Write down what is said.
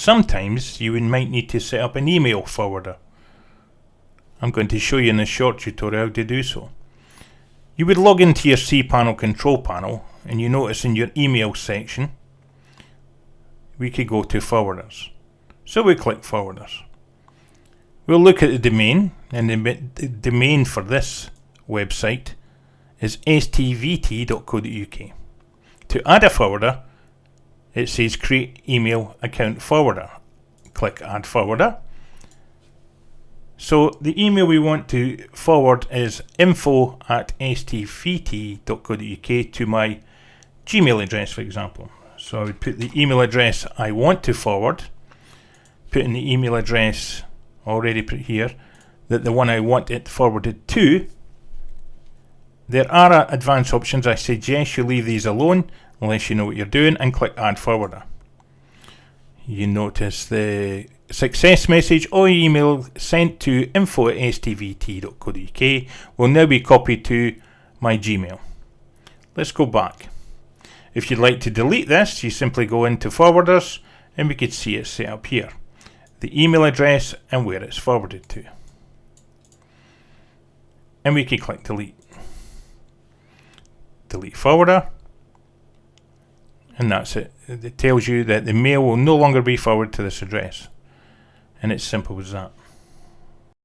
Sometimes you might need to set up an email forwarder. I'm going to show you in this short tutorial how to do so. You would log into your cPanel control panel, and you notice in your email section we could go to forwarders. So we click forwarders. We'll look at the domain, and the domain for this website is stvt.co.uk. To add a forwarder, it says create email account forwarder. Click add forwarder. So the email we want to forward is info@stvt.co.uk to my Gmail address, for example. So I would put the email address I want to forward, put in the email address already put here, that the one I want it forwarded to. There are advanced options. I suggest you leave these alone unless you know what you're doing, and click add forwarder. You notice the success message, all email sent to info@stvt.co.uk will now be copied to my Gmail. Let's go back. If you'd like to delete this, you simply go into forwarders, and we could see it set up here. The email address and where it's forwarded to. And we can click delete. Delete forwarder. And that's it. It tells you that the mail will no longer be forwarded to this address. And it's simple as that.